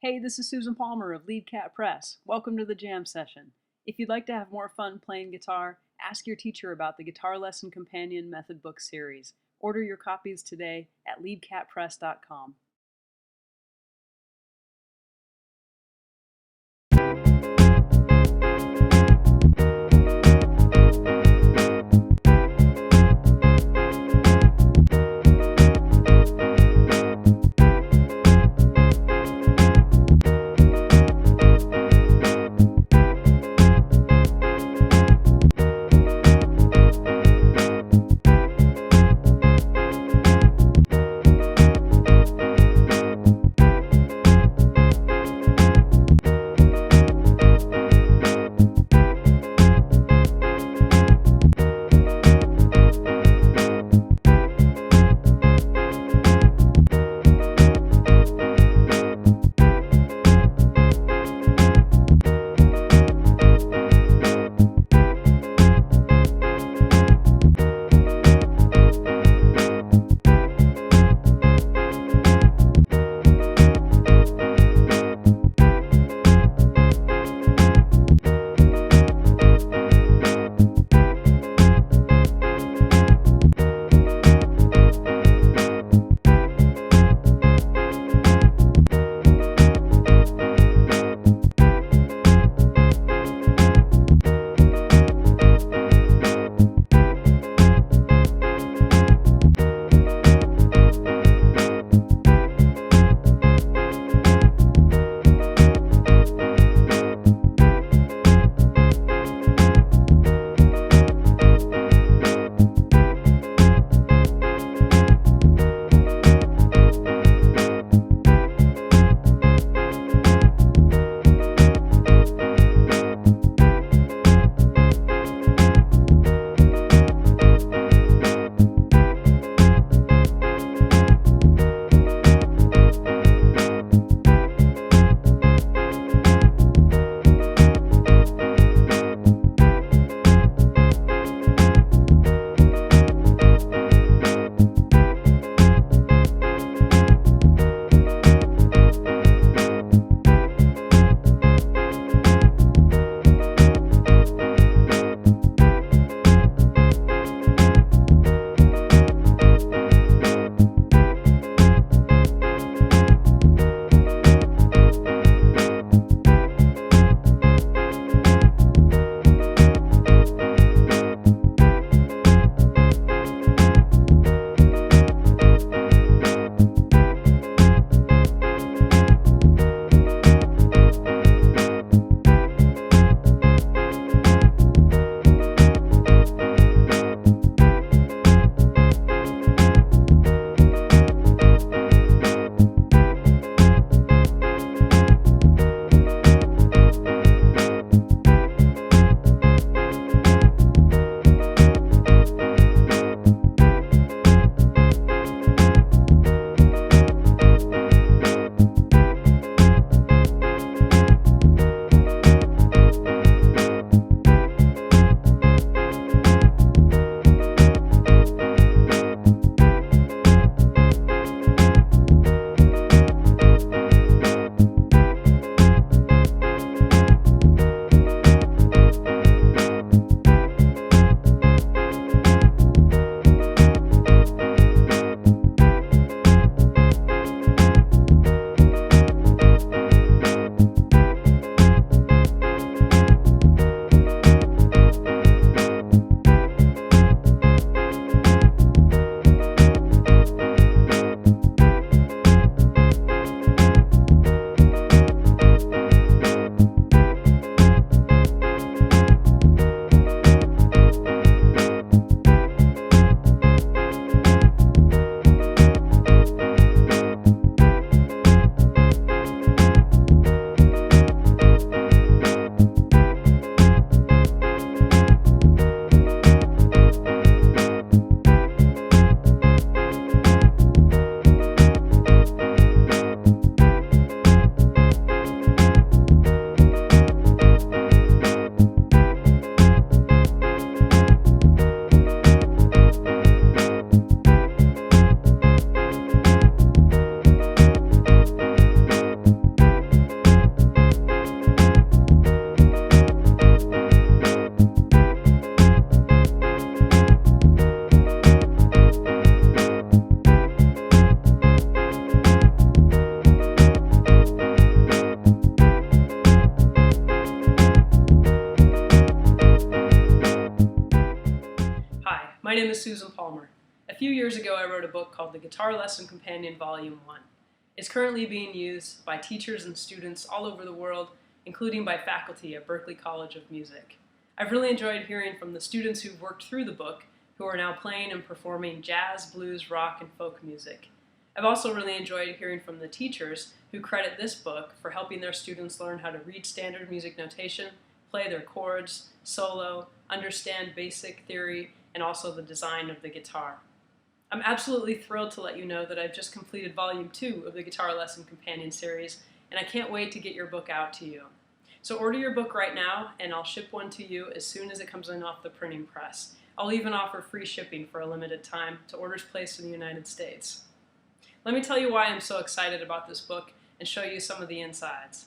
Hey, this is Susan Palmer of LeadCatPress. Welcome to the jam session. If you'd like to have more fun playing guitar, ask your teacher about the Guitar Lesson Companion Method Book series. Order your copies today at LeadCatPress.com. is Susan Palmer. A few years ago I wrote a book called The Guitar Lesson Companion Volume 1. It's currently being used by teachers and students all over the world, including by faculty at Berklee College of Music. I've really enjoyed hearing from the students who've worked through the book, who are now playing and performing jazz, blues, rock, and folk music. I've also really enjoyed hearing from the teachers who credit this book for helping their students learn how to read standard music notation, play their chords, solo, understand basic theory, and also the design of the guitar. I'm absolutely thrilled to let you know that I've just completed Volume 2 of the Guitar Lesson Companion series, and I can't wait to get your book out to you. So order your book right now, and I'll ship one to you as soon as it comes in off the printing press. I'll even offer free shipping for a limited time to orders placed in the United States. Let me tell you why I'm so excited about this book and show you some of the insides.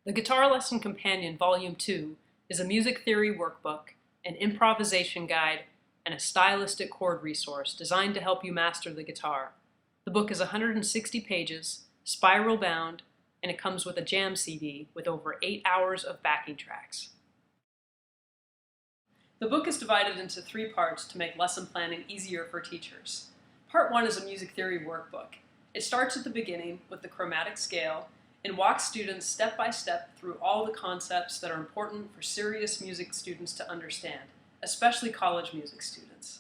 The Guitar Lesson Companion Volume 2 is a music theory workbook, an improvisation guide, and a stylistic chord resource designed to help you master the guitar. The book is 160 pages, spiral bound, and it comes with a jam CD with over 8 hours of backing tracks. The book is divided into 3 parts to make lesson planning easier for teachers. Part 1 is a music theory workbook. It starts at the beginning with the chromatic scale and walks students step by step through all the concepts that are important for serious music students to understand, especially college music students.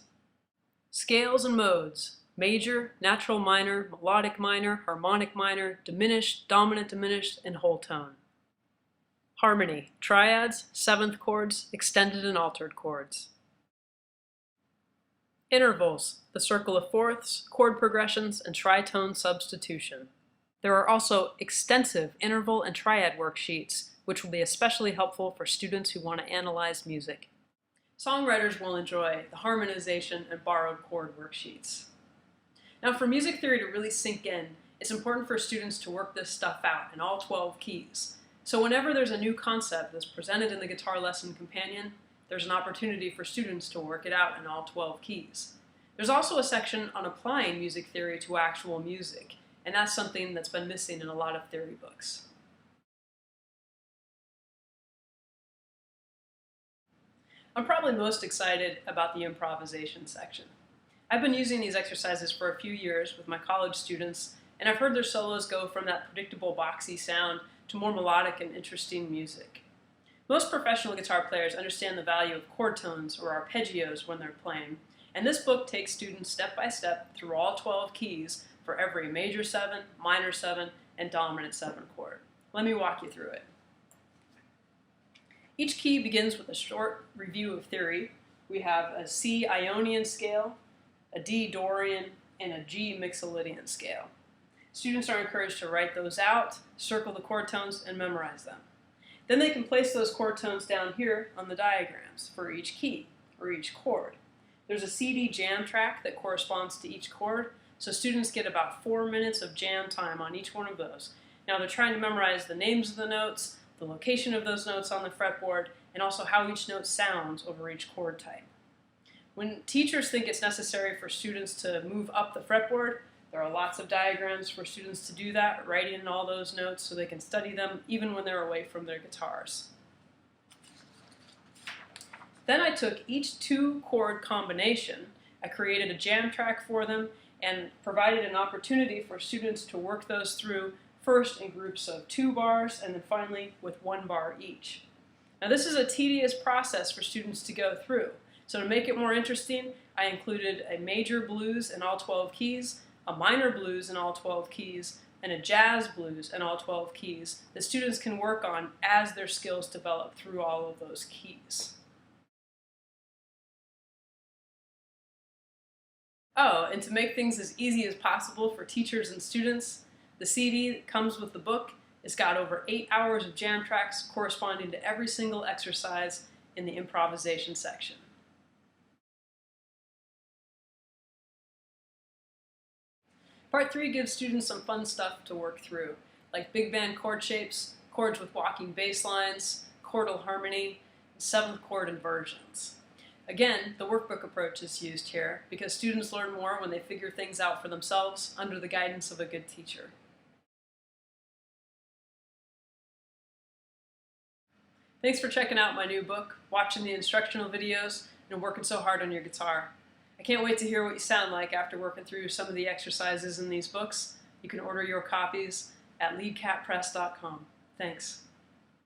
Scales and modes: major, natural minor, melodic minor, harmonic minor, diminished, dominant diminished, and whole tone. Harmony: triads, seventh chords, extended and altered chords. Intervals: the circle of fourths, chord progressions, and tritone substitution. There are also extensive interval and triad worksheets, which will be especially helpful for students who want to analyze music. Songwriters will enjoy the harmonization and borrowed chord worksheets. Now, for music theory to really sink in, it's important for students to work this stuff out in all 12 keys. So whenever there's a new concept that's presented in the Guitar Lesson Companion, there's an opportunity for students to work it out in all 12 keys. There's also a section on applying music theory to actual music, and that's something that's been missing in a lot of theory books. I'm probably most excited about the improvisation section. I've been using these exercises for a few years with my college students, and I've heard their solos go from that predictable boxy sound to more melodic and interesting music. Most professional guitar players understand the value of chord tones or arpeggios when they're playing, and this book takes students step by step through all 12 keys for every major 7, minor 7, and dominant 7 chord. Let me walk you through it. Each key begins with a short review of theory. We have a C Ionian scale, a D Dorian, and a G Mixolydian scale. Students are encouraged to write those out, circle the chord tones, and memorize them. Then they can place those chord tones down here on the diagrams for each key, or each chord. There's a CD jam track that corresponds to each chord, so students get about 4 minutes of jam time on each one of those. Now they're trying to memorize the names of the notes, the location of those notes on the fretboard, and also how each note sounds over each chord type. When teachers think it's necessary for students to move up the fretboard, there are lots of diagrams for students to do that, writing in all those notes so they can study them even when they're away from their guitars. Then I took each 2-chord combination, I created a jam track for them, and provided an opportunity for students to work those through, first in groups of 2 bars and then finally with 1 bar each. Now this is a tedious process for students to go through, so to make it more interesting, I included a major blues in all 12 keys, a minor blues in all 12 keys, and a jazz blues in all 12 keys that students can work on as their skills develop through all of those keys. Oh, and to make things as easy as possible for teachers and students, the CD that comes with the book has got over 8 hours of jam tracks corresponding to every single exercise in the improvisation section. Part 3 gives students some fun stuff to work through, like big band chord shapes, chords with walking bass lines, chordal harmony, and 7th chord inversions. Again, the workbook approach is used here because students learn more when they figure things out for themselves under the guidance of a good teacher. Thanks for checking out my new book, watching the instructional videos, and working so hard on your guitar. I can't wait to hear what you sound like after working through some of the exercises in these books. You can order your copies at LeadCatPress.com. Thanks.